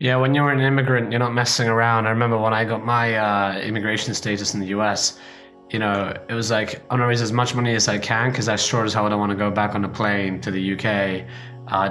Yeah, when you're an immigrant, you're not messing around. I remember when I got my immigration status in the US, it was like, I'm gonna raise as much money as I can because I sure as hell don't want to go back on a plane to the UK,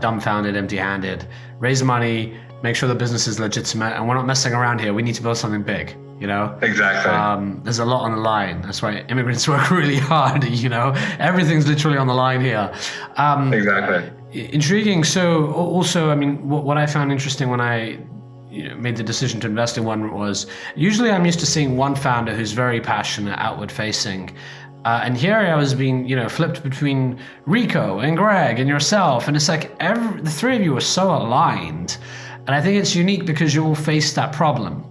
dumbfounded, empty-handed. Raise money, make sure the business is legitimate, and we're not messing around here. We need to build something big, Exactly. There's a lot on the line. That's why immigrants work really hard, Everything's literally on the line here. Exactly. Intriguing. So also, I mean, what I found interesting when I made the decision to invest in OneRent was usually I'm used to seeing one founder who's very passionate, outward facing. And here I was being, flipped between Rico and Greg and yourself. And it's like the three of you are so aligned. And I think it's unique because you all face that problem.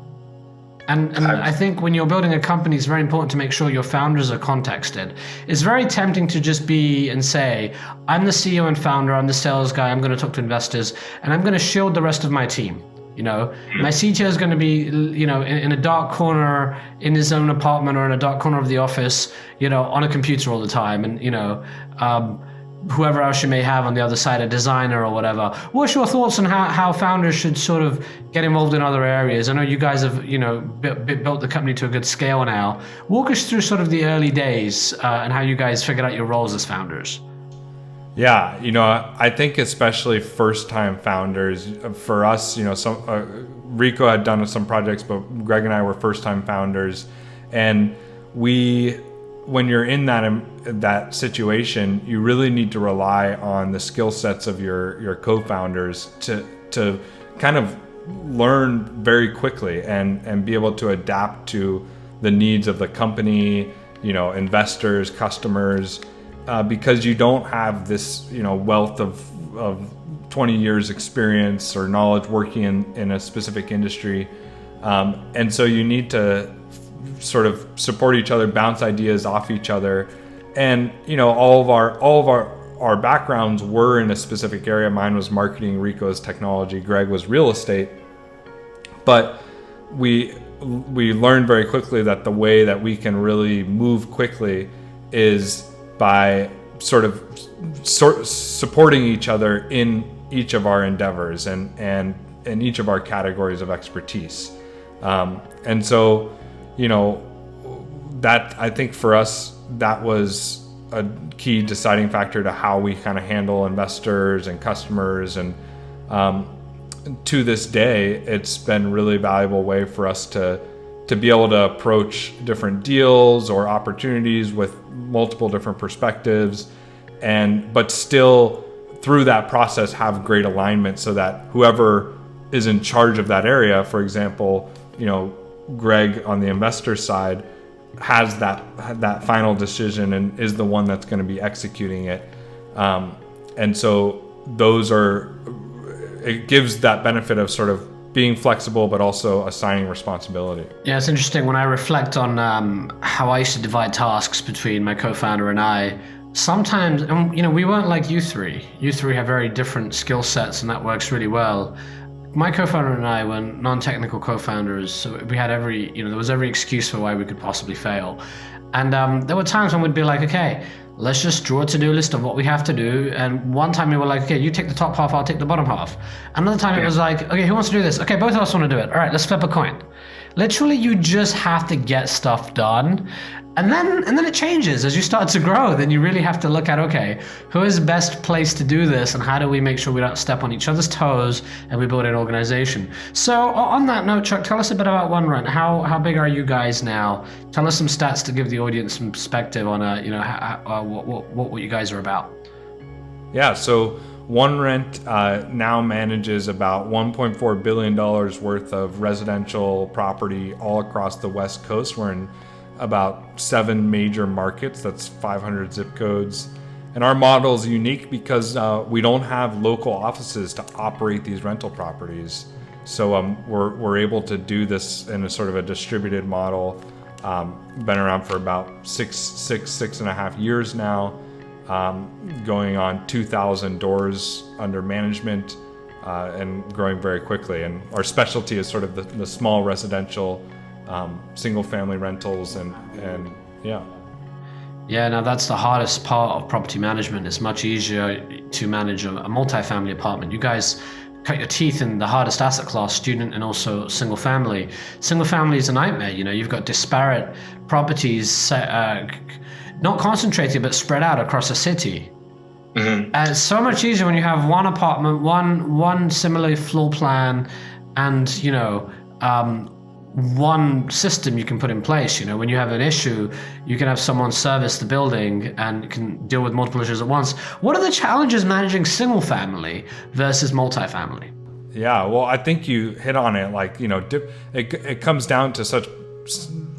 And I think when you're building a company, it's very important to make sure your founders are contexted. It's very tempting to just be and say, I'm the CEO and founder, I'm the sales guy, I'm going to talk to investors, and I'm going to shield the rest of my team. My CTO is going to be, in a dark corner in his own apartment or in a dark corner of the office, on a computer all the time. And, whoever else you may have on the other side, a designer or whatever. What's your thoughts on how founders should sort of get involved in other areas? I know you guys have, built the company to a good scale now. Walk us through sort of the early days and how you guys figured out your roles as founders. Yeah, I think especially first-time founders, for us, Rico had done some projects, but Greg and I were first-time founders, and when you're in that situation, you really need to rely on the skill sets of your co-founders to kind of learn very quickly and be able to adapt to the needs of the company, investors, customers, because you don't have this wealth of 20 years experience or knowledge working in a specific industry, and so you need to sort of support each other, bounce ideas off each other. And all of our backgrounds were in a specific area. Mine was marketing, Rico's technology, Greg was real estate. But we learned very quickly that the way that we can really move quickly is by sort of supporting each other in each of our endeavors and in each of our categories of expertise. And so that, I think for us, that was a key deciding factor to how we kind of handle investors and customers. And to this day, it's been a really valuable way for us to be able to approach different deals or opportunities with multiple different perspectives, but still through that process have great alignment so that whoever is in charge of that area, for example, Greg on the investor side has that final decision and is the one that's going to be executing it. And so it gives that benefit of sort of being flexible, but also assigning responsibility. Yeah, it's interesting when I reflect on how I used to divide tasks between my co-founder and I. Sometimes, we weren't like you three. You three have very different skill sets, and that works really well. My co-founder and I were non-technical co-founders, so we had there was every excuse for why we could possibly fail. And there were times when we'd be like, okay, let's just draw a to-do list of what we have to do. And one time we were like, okay, you take the top half, I'll take the bottom half. Another time it was like, okay, who wants to do this? Okay, both of us want to do it. All right, let's flip a coin. Literally, you just have to get stuff done. And then it changes as you start to grow. Then you really have to look at, okay, who is the best place to do this, and how do we make sure we don't step on each other's toes and we build an organization. So on that note, Chuck, tell us a bit about OneRent. How big are you guys now? Tell us some stats to give the audience some perspective on what you guys are about. Yeah, so OneRent now manages about $1.4 billion worth of residential property all across the West Coast. We're in about 7 major markets. That's 500 zip codes. And our model is unique because we don't have local offices to operate these rental properties. So we're able to do this in a sort of a distributed model. Been around for about six and a half years now, going on 2,000 doors under management, and growing very quickly. And our specialty is sort of the small residential single family rentals and yeah. Yeah, now that's the hardest part of property management. It's much easier to manage a multifamily apartment. You guys cut your teeth in the hardest asset class, student and also single family. Single family is a nightmare. You've got disparate properties, not concentrated but spread out across a city. And it's so much easier when you have one apartment, one similar floor plan, and one system you can put in place. When you have an issue, you can have someone service the building and can deal with multiple issues at once. What are the challenges managing single family versus multifamily? Yeah, well, I think you hit on it. Like, it comes down to such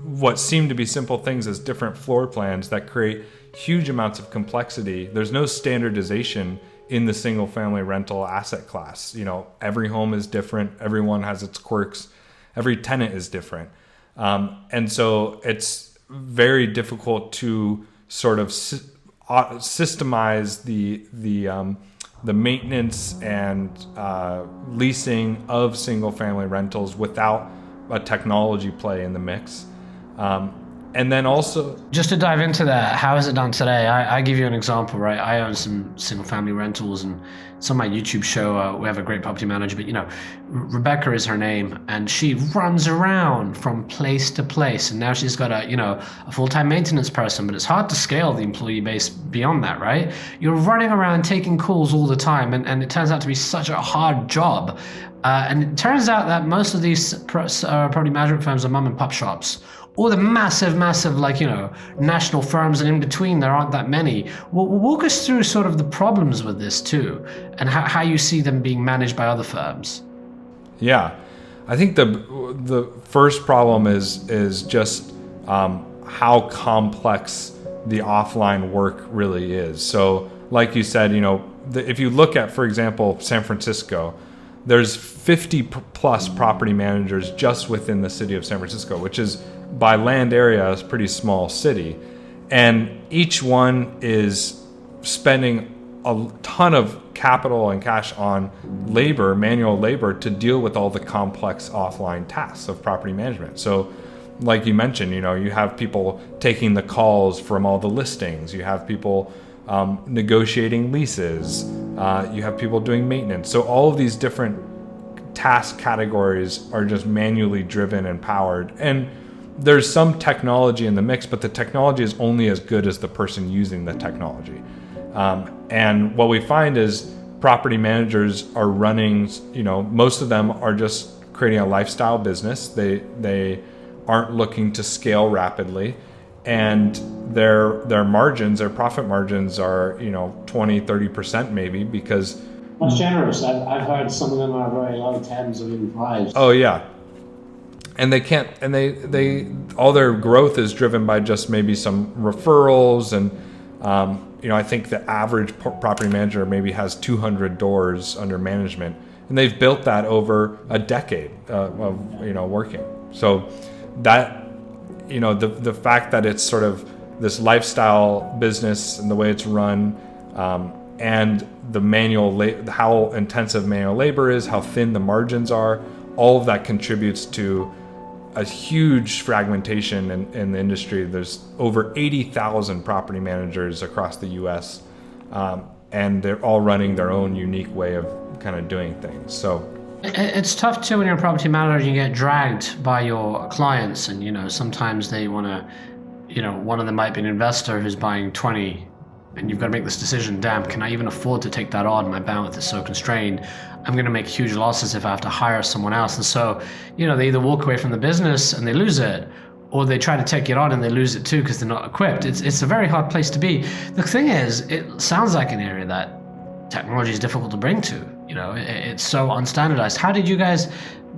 what seem to be simple things as different floor plans that create huge amounts of complexity. There's no standardization in the single family rental asset class. Every home is different. Everyone has its quirks. Every tenant is different. And so it's very difficult to sort of systemize the maintenance and leasing of single family rentals without a technology play in the mix. And then also, just to dive into that, how is it done today? I give you an example, right? I own some single family rentals, and it's on my YouTube show. We have a great property manager, but Rebecca is her name, and she runs around from place to place. And now she's got a full-time maintenance person, but it's hard to scale the employee base beyond that, right? You're running around taking calls all the time, and it turns out to be such a hard job. And it turns out that most of these property management firms are mom and pop shops, or the massive, national firms, and in between there aren't that many. Walk us through sort of the problems with this too, and how you see them being managed by other firms. Yeah, I think the first problem is just how complex the offline work really is. So, like you said, if you look at, for example, San Francisco, there's 50 plus property managers just within the city of San Francisco, which is by land area is a pretty small city. And each one is spending a ton of capital and cash on labor, manual labor, to deal with all the complex offline tasks of property management. So like you mentioned, you have people taking the calls from all the listings, you have people negotiating leases, you have people doing maintenance. So all of these different task categories are just manually driven and powered. And there's some technology in the mix, but the technology is only as good as the person using the technology. And what we find is property managers are running, most of them are just creating a lifestyle business. They aren't looking to scale rapidly, and their margins, their profit margins are 20-30% maybe, because that's generous. I've heard some of them are very low 10s or even 5s. Oh yeah. And they can't, and they all their growth is driven by just maybe some referrals, and I think the average property manager maybe has 200 doors under management, and they've built that over a decade of working. So that the fact that it's sort of this lifestyle business and the way it's run, and the how intensive manual labor is, how thin the margins are, all of that contributes to a huge fragmentation in the industry. There's over 80,000 property managers across the U.S., and they're all running their own unique way of kind of doing things. So it's tough too when you're a property manager. You get dragged by your clients, and sometimes they want to, one of them might be an investor who's buying 20, and you've got to make this decision. Damn, can I even afford to take that on? My bandwidth is so constrained. I'm going to make huge losses if I have to hire someone else. And so, they either walk away from the business and they lose it, or they try to take it on and they lose it too because they're not equipped. It's a very hard place to be. The thing is, it sounds like an area that technology is difficult to bring to. It's so unstandardized. How did you guys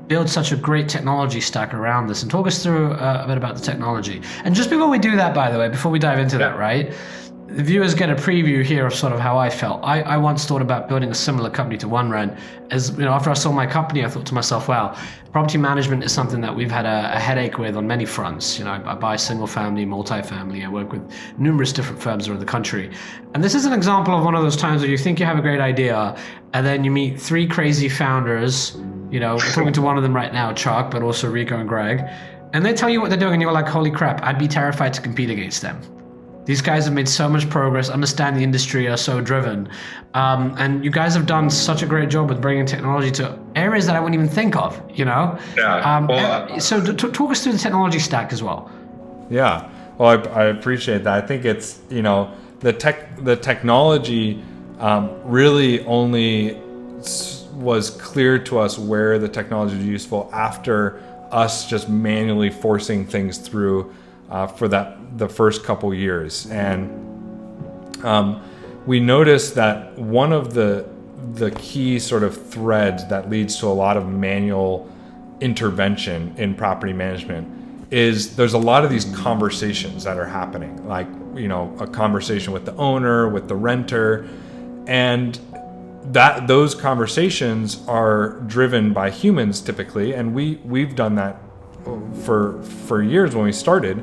build such a great technology stack around this? And talk us through a bit about the technology. And just before we do that, by the way, before we dive into that, right? The viewers get a preview here of sort of how I felt. I once thought about building a similar company to OneRent. After I sold my company, I thought to myself, wow, property management is something that we've had a headache with on many fronts. I buy single family, multifamily. I work with numerous different firms around the country. And this is an example of one of those times where you think you have a great idea, and then you meet three crazy founders, we're talking to one of them right now, Chuck, but also Rico and Greg, and they tell you what they're doing, and you're like, holy crap, I'd be terrified to compete against them. These guys have made so much progress, understand the industry, are so driven. And you guys have done such a great job with bringing technology to areas that I wouldn't even think of, Yeah. So talk us through the technology stack as well. Yeah. Well, I appreciate that. I think it's, the technology really only was clear to us where the technology was useful after us just manually forcing things through for the first couple years. And we noticed that one of the key sort of threads that leads to a lot of manual intervention in property management is there's a lot of these conversations that are happening, like, a conversation with the owner, with the renter, and those conversations are driven by humans typically, and we've done that for years when we started,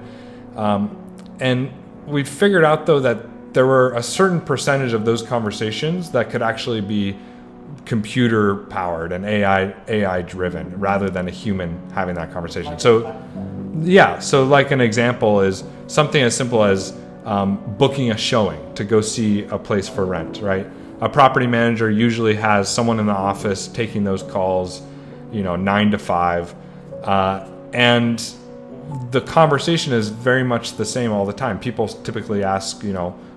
and we figured out though that there were a certain percentage of those conversations that could actually be computer powered and AI driven rather than a human having that conversation. So like an example is something as simple as booking a showing to go see a place for rent, right? A property manager usually has someone in the office taking those calls, 9 to 5, and the conversation is very much the same all the time. People typically ask,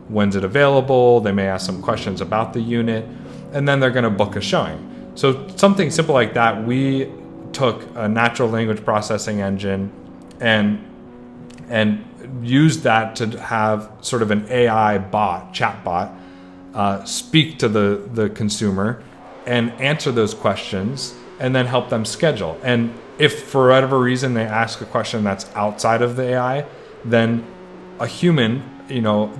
when's it available? They may ask some questions about the unit, and then they're going to book a showing. So something simple like that, we took a natural language processing engine and used that to have sort of an AI chatbot, speak to the consumer and answer those questions and then help them schedule. And if for whatever reason they ask a question that's outside of the AI, then a human,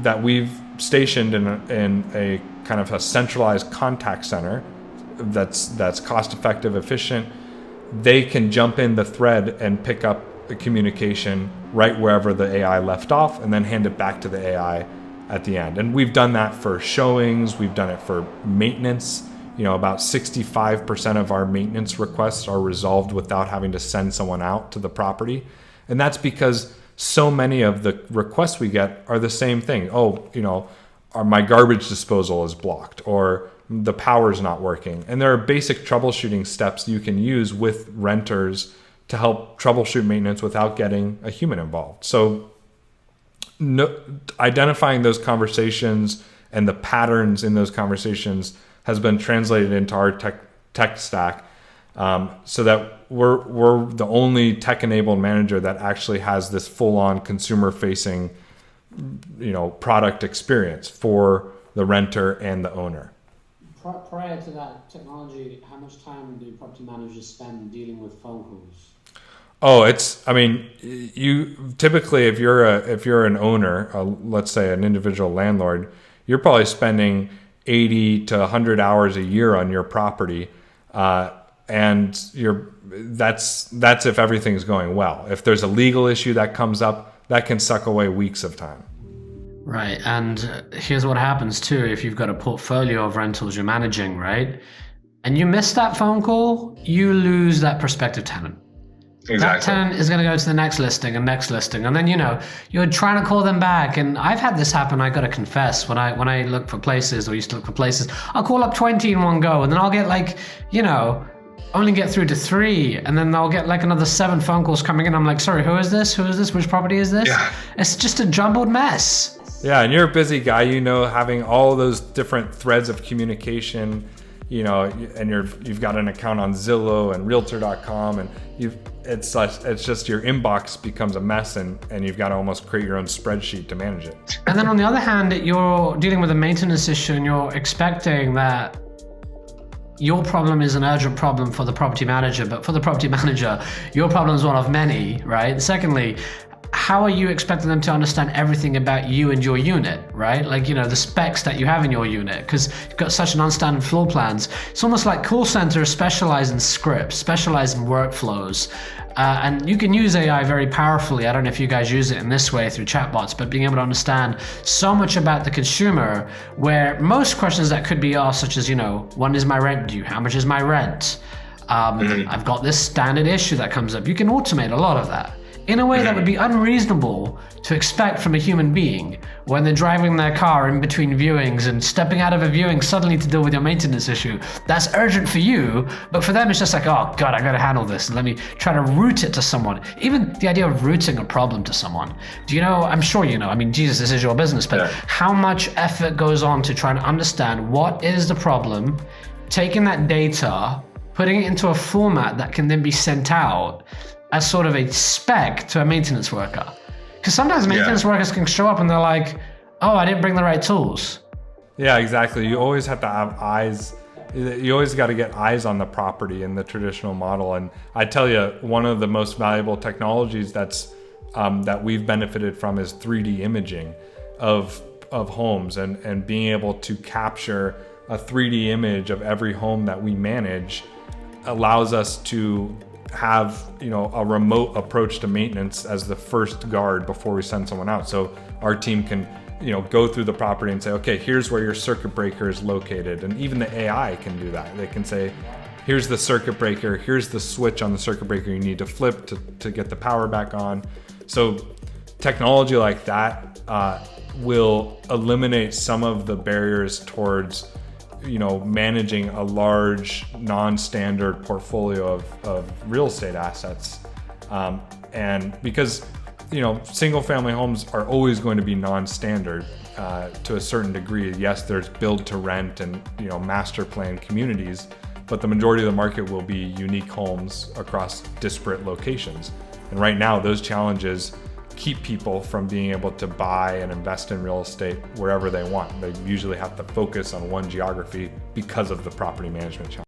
that we've stationed in a kind of a centralized contact center that's cost effective, efficient, they can jump in the thread and pick up the communication right wherever the AI left off and then hand it back to the AI at the end. And we've done that for showings, we've done it for maintenance. About 65% of our maintenance requests are resolved without having to send someone out to the property. And that's because so many of the requests we get are the same thing. My garbage disposal is blocked, or the power's not working. And there are basic troubleshooting steps you can use with renters to help troubleshoot maintenance without getting a human involved. So identifying those conversations and the patterns in those conversations has been translated into our tech stack, so that we're the only tech-enabled manager that actually has this full-on consumer-facing, product experience for the renter and the owner. Prior to that technology, how much time do property managers spend dealing with phone calls? Oh, you typically, if you're an owner, let's say an individual landlord, you're probably spending 80 to 100 hours a year on your property, and that's if everything's going well. If there's a legal issue that comes up, that can suck away weeks of time. Right, and here's what happens too if you've got a portfolio of rentals you're managing, right? And you miss that phone call, you lose that prospective tenant. Exactly. That tenant is going to go to the next listing, and then you're trying to call them back. And I've had this happen. I got to confess, when I look for places, or used to look for places, I'll call up 20 in one go, and then I'll get only get through to 3, and then I'll get another 7 phone calls coming in. I'm like, sorry, who is this? Which property is this? Yeah. It's just a jumbled mess. Yeah, and you're a busy guy, having all those different threads of communication, and you've got an account on Zillow and Realtor.com, and it's just your inbox becomes a mess, and you've got to almost create your own spreadsheet to manage it. And then on the other hand, you're dealing with a maintenance issue, and you're expecting that your problem is an urgent problem for the property manager, but for the property manager, your problem is one of many, right? Secondly, how are you expecting them to understand everything about you and your unit, right? The specs that you have in your unit, because you've got such an unstandard floor plans. It's almost like call centers specialize in scripts, specialize in workflows. And you can use AI very powerfully. I don't know if you guys use it in this way through chatbots, but being able to understand so much about the consumer, where most questions that could be asked, such as, when is my rent due? How much is my rent? I've got this standard issue that comes up. You can automate a lot of that. in a way that would be unreasonable to expect from a human being when they're driving their car in between viewings and stepping out of a viewing suddenly to deal with your maintenance issue. That's urgent for you, but for them it's just like, oh God, I gotta handle this. Let me try to route it to someone. Even the idea of routing a problem to someone. Do you know, I'm sure you know, I mean, Jesus, this is your business, but how much effort goes on to try and understand what is the problem, taking that data, putting it into a format that can then be sent out as sort of a spec to a maintenance worker. Because sometimes maintenance workers can show up and they're like, oh, I didn't bring the right tools. Yeah, exactly. You always have to have eyes. You always got to get eyes on the property in the traditional model. And I tell you, one of the most valuable technologies that we've benefited from is 3D imaging of homes and being able to capture a 3D image of every home that we manage allows us to have, a remote approach to maintenance as the first guard before we send someone out. So our team can, go through the property and say, okay, here's where your circuit breaker is located. And even the AI can do that. They can say, here's the circuit breaker, here's the switch on the circuit breaker you need to flip to get the power back on. So technology like that will eliminate some of the barriers towards managing a large non-standard portfolio of real estate assets. And because, single family homes are always going to be non-standard to a certain degree. Yes, there's build to rent and, master plan communities, but the majority of the market will be unique homes across disparate locations. And right now, those challenges keep people from being able to buy and invest in real estate wherever they want. They usually have to focus on one geography because of the property management challenge.